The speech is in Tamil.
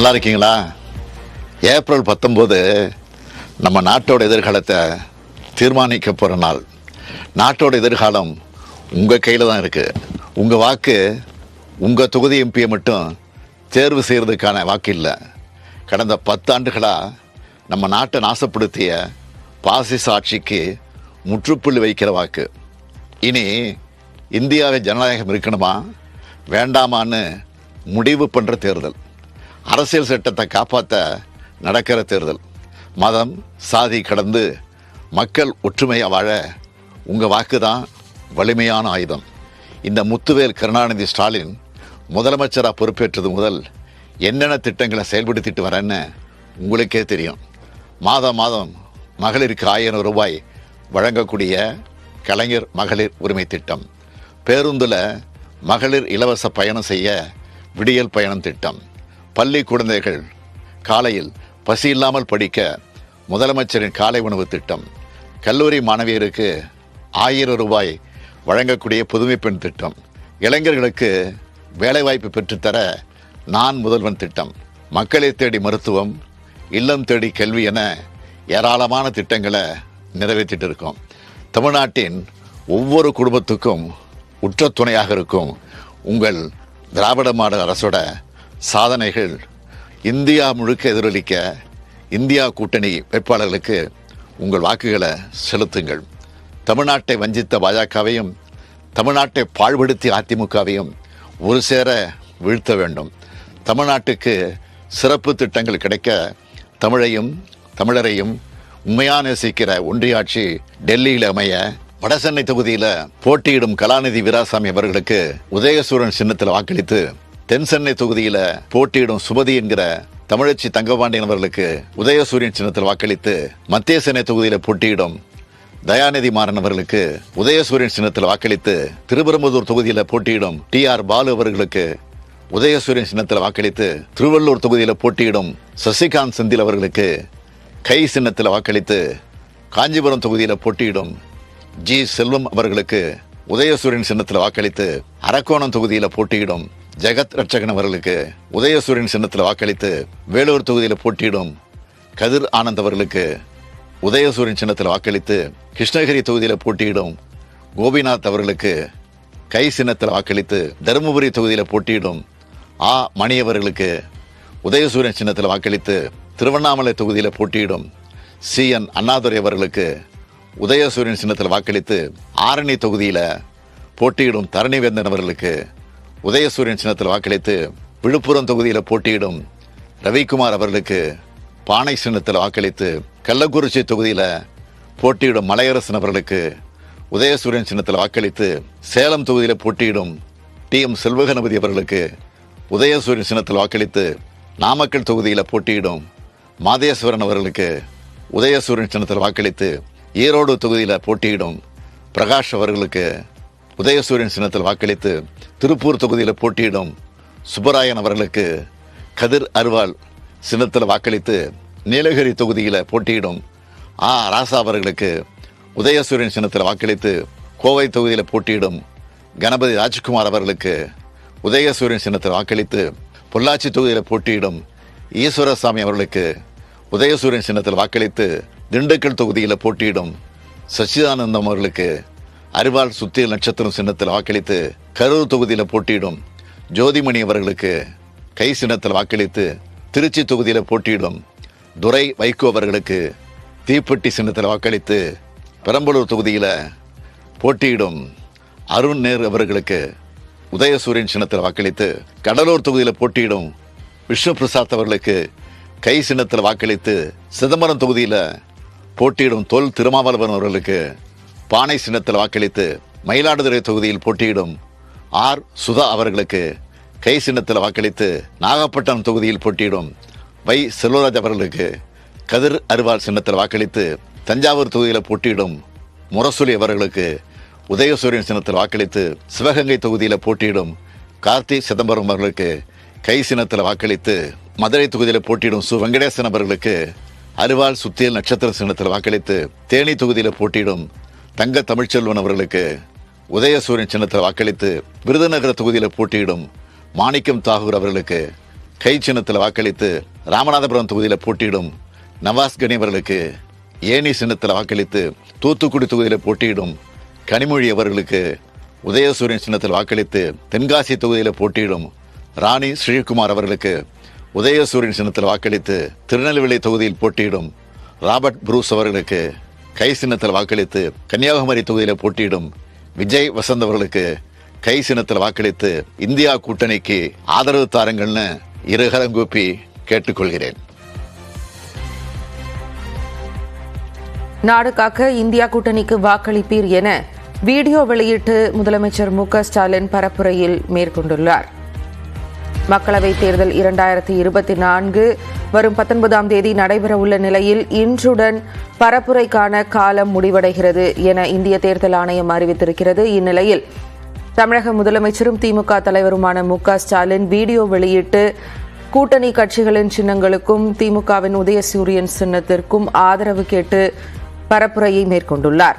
நல்லா இருக்கீங்களா? ஏப்ரல் 19 நம்ம நாட்டோட எதிர்காலத்தை தீர்மானிக்க போகிற நாள். நாட்டோட எதிர்காலம் உங்கள் கையில் தான் இருக்குது. உங்கள் வாக்கு உங்கள் தொகுதி எம்பியை மட்டும் தேர்வு செய்கிறதுக்கான வாக்கு இல்லை. கடந்த 10 ஆண்டுகளாக நம்ம நாட்டை நாசப்படுத்திய பாசிச ஆட்சிக்கு முற்றுப்புள்ளி வைக்கிற வாக்கு. இனி இந்தியாவில் ஜனநாயகம் இருக்கணுமா வேண்டாமான்னு முடிவு பண்ணுற தேர்தல். அரசியல் சட்டத்தை காப்பாற்ற நடக்கிற தேர்தல். மதம் சாதி கடந்து மக்கள் ஒற்றுமையாக வாழ உங்கள் வாக்கு தான் வலிமையான ஆயுதம். இந்த முத்துவேல் கருணாநிதி ஸ்டாலின் முதலமைச்சராக பொறுப்பேற்றது முதல் என்னென்ன திட்டங்களை செயல்படுத்திட்டு வரேன்னு உங்களுக்கே தெரியும். மாதம் மகளிருக்கு 1000 ரூபாய் வழங்கக்கூடிய கலைஞர் மகளிர் உரிமை திட்டம், பேருந்தில் மகளிர் இலவச பயணம் செய்ய விடியல் பயணம் திட்டம், பள்ளி குழந்தைகள் காலையில் பசி இல்லாமல் படிக்க முதலமைச்சரின் காலை உணவு திட்டம், கல்லூரி மாணவியருக்கு 1000 ரூபாய் வழங்கக்கூடிய புதுமை பெண் திட்டம், இளைஞர்களுக்கு வேலைவாய்ப்பு பெற்றுத்தர நான் முதல்வன் திட்டம், மக்களை தேடி மருத்துவம், இல்லம் தேடி கல்வி என ஏராளமான திட்டங்களை நிறைவேற்றிட்டு இருக்கோம். தமிழ்நாட்டின் ஒவ்வொரு குடும்பத்துக்கும் உற்ற துணையாக இருக்கும் உங்கள் திராவிட மாடல் அரசோட சாதனைகள் இந்தியா முழுக்க எதிரொலிக்க இந்தியா கூட்டணி வேட்பாளர்களுக்கு உங்கள் வாக்குகளை செலுத்துங்கள். தமிழ்நாட்டை வஞ்சித்த பாஜகவையும் தமிழ்நாட்டை பாழ்படுத்தி அதிமுகவையும் ஒரு சேர வீழ்த்த வேண்டும். தமிழ்நாட்டுக்கு சிறப்பு திட்டங்கள் கிடைக்க தமிழையும் தமிழரையும் உண்மையாக நேசிக்கிற ஒன்றியாட்சி டெல்லியில் அமைய வடசென்னை தொகுதியில் போட்டியிடும் கலாநிதி வீராசாமி அவர்களுக்கு உதயசூரன் சின்னத்தில் வாக்களித்து, தென் சென்னை தொகுதியில் போட்டியிடும் சுமதி என்கிற தமிழச்சி தங்கபாண்டியன் அவர்களுக்கு உதயசூரியன் சின்னத்தில் வாக்களித்து, மத்திய சென்னை தொகுதியில் போட்டியிடும் தயாநிதி மாறன் அவர்களுக்கு உதயசூரியன் சின்னத்தில் வாக்களித்து, திருப்பெரும்புதூர் தொகுதியில் போட்டியிடும் TR பாலு அவர்களுக்கு உதயசூரியன் சின்னத்தில் வாக்களித்து, திருவள்ளூர் தொகுதியில் போட்டியிடும் சசிகாந்த் செந்தில் அவர்களுக்கு கை சின்னத்தில் வாக்களித்து, காஞ்சிபுரம் தொகுதியில் போட்டியிடும் G செல்வம் அவர்களுக்கு உதயசூரியன் சின்னத்தில் வாக்களித்து, அரக்கோணம் தொகுதியில் போட்டியிடும் ஜெகத் ரட்சகன் அவர்களுக்கு உதயசூரியன் சின்னத்தில் வாக்களித்து, வேலூர் தொகுதியில் போட்டியிடும் கதிர் ஆனந்த் அவர்களுக்கு உதயசூரியன் சின்னத்தில் வாக்களித்து, கிருஷ்ணகிரி தொகுதியில் போட்டியிடும் கோபிநாத் அவர்களுக்கு கை சின்னத்தில் வாக்களித்து, தருமபுரி தொகுதியில் போட்டியிடும் மணி அவர்களுக்கு உதயசூரியன் சின்னத்தில் வாக்களித்து, திருவண்ணாமலை தொகுதியில் போட்டியிடும் CN அண்ணாதுரை அவர்களுக்கு உதயசூரியன் சின்னத்தில் வாக்களித்து, ஆரணி தொகுதியில் போட்டியிடும் தரணிவேந்தன் அவர்களுக்கு உதயசூரியன் சின்னத்தில் வாக்களித்து, விழுப்புரம் தொகுதியில் போட்டியிடும் ரவிக்குமார் அவர்களுக்கு பானை சின்னத்தில் வாக்களித்து, கள்ளக்குறிச்சி தொகுதியில் போட்டியிடும் மலையரசன் அவர்களுக்கு உதயசூரியன் சின்னத்தில் வாக்களித்து, சேலம் தொகுதியில் போட்டியிடும் TM செல்வகணபதி அவர்களுக்கு உதயசூரியன் சின்னத்தில் வாக்களித்து, நாமக்கல் தொகுதியில் போட்டியிடும் மாதேஸ்வரன் அவர்களுக்கு உதயசூரியன் சின்னத்தில் வாக்களித்து, ஈரோடு தொகுதியில் போட்டியிடும் பிரகாஷ் அவர்களுக்கு உதயசூரியன் சின்னத்தில் வாக்களித்து, திருப்பூர் தொகுதியில் போட்டியிடும் சுப்பராயன் அவர்களுக்கு கதிர் அருவாள் சின்னத்தில் வாக்களித்து, நீலகிரி தொகுதியில் போட்டியிடும் ராசா அவர்களுக்கு உதயசூரியன் சின்னத்தில் வாக்களித்து, கோவை தொகுதியில் போட்டியிடும் கணபதி ராஜ்குமார் அவர்களுக்கு உதயசூரியன் சின்னத்தில் வாக்களித்து, பொள்ளாச்சி தொகுதியில் போட்டியிடும் ஈஸ்வரசாமி அவர்களுக்கு உதயசூரியன் சின்னத்தில் வாக்களித்து, திண்டுக்கல் தொகுதியில் போட்டியிடும் சச்சிதானந்தம் அவர்களுக்கு அரிவாள் சுத்தியல் நட்சத்திரம் சின்னத்தில் வாக்களித்து, கரூர் தொகுதியில் போட்டியிடும் ஜோதிமணி அவர்களுக்கு கை சின்னத்தில் வாக்களித்து, திருச்சி தொகுதியில் போட்டியிடும் துரை வைகோ அவர்களுக்கு தீப்பெட்டி சின்னத்தில் வாக்களித்து, பெரம்பலூர் தொகுதியில் போட்டியிடும் அருண் நேரு அவர்களுக்கு உதயசூரியன் சின்னத்தில் வாக்களித்து, கடலூர் தொகுதியில் போட்டியிடும் விஷ்ணு பிரசாத் அவர்களுக்கு கை சின்னத்தில் வாக்களித்து, சிதம்பரம் தொகுதியில் போட்டியிடும் தொல் திருமாவளவன் அவர்களுக்கு பானை சின்னத்தில் வாக்களித்து, மயிலாடுதுறை தொகுதியில் போட்டியிடும் சுதா அவர்களுக்கு கை சின்னத்தில் வாக்களித்து, நாகப்பட்டினம் தொகுதியில் போட்டியிடும் வை செல்வராஜ் அவர்களுக்கு கதிர் அருவாள் சின்னத்தில் வாக்களித்து, தஞ்சாவூர் தொகுதியில் போட்டியிடும் முரசொலி அவர்களுக்கு உதயசூரியன் சின்னத்தில் வாக்களித்து, சிவகங்கை தொகுதியில் போட்டியிடும் கார்த்தி சிதம்பரம் அவர்களுக்கு கை சின்னத்தில் வாக்களித்து, மதுரை தொகுதியில் போட்டியிடும் சு வெங்கடேசன் அவர்களுக்கு அரிவாள் சுத்தியல் நட்சத்திர சின்னத்தில் வாக்களித்து, தேனி தொகுதியில் போட்டியிடும் தங்க தமிழ்ச்செல்வன் அவர்களுக்கு உதயசூரியன் சின்னத்தில் வாக்களித்து, விருதுநகர தொகுதியில் போட்டியிடும் மாணிக்கம் தாகூர் அவர்களுக்கு கை சின்னத்தில் வாக்களித்து ராமநாதபுரம் தொகுதியில் போட்டியிடும் நவாஸ் கனி அவர்களுக்கு ஏணி சின்னத்தில் வாக்களித்து தூத்துக்குடி தொகுதியில் போட்டியிடும் கனிமொழி அவர்களுக்கு உதயசூரியன் சின்னத்தில் வாக்களித்து தென்காசி தொகுதியில் போட்டியிடும் ராணி ஸ்ரீகுமார் அவர்களுக்கு உதயசூரியன் சின்னத்தில் வாக்களித்து திருநெல்வேலி தொகுதியில் போட்டியிடும் ராபர்ட் புரூஸ் அவர்களுக்கு கை சின்னத்தில் வாக்களித்து கன்னியாகுமரி தொகுதியில் போட்டியிடும் விஜய் வசந்த் அவர்களுக்கு கை சின்னத்தில் வாக்களித்து இந்தியா கூட்டணிக்கு ஆதரவு தாருங்கள்னு இருகரங்கூப்பி கேட்டுக்கொள்கிறேன். நாடு காக்க இந்தியா கூட்டணிக்கு வாக்களிப்பீர் என வீடியோ வெளியிட்டு முதலமைச்சர் மு.க.ஸ்டாலின் பரப்புரையில் மேற்கொண்டுள்ளார். மக்களவைத் தேர்தல் 2024 வரும் 19ஆம் தேதி நடைபெறவுள்ள நிலையில் இன்றுடன் பரப்புரைக்கான காலம் முடிவடைகிறது என இந்திய தேர்தல் ஆணையம் அறிவித்திருக்கிறது. இந்நிலையில் தமிழக முதலமைச்சரும் திமுக தலைவருமான மு.க.ஸ்டாலின் வீடியோ வெளியிட்டு கூட்டணி கட்சிகளின் சின்னங்களுக்கும் திமுகவின் உதயசூரியன் சின்னத்திற்கும் ஆதரவு கேட்டு பரப்புரையை மேற்கொண்டுள்ளார்.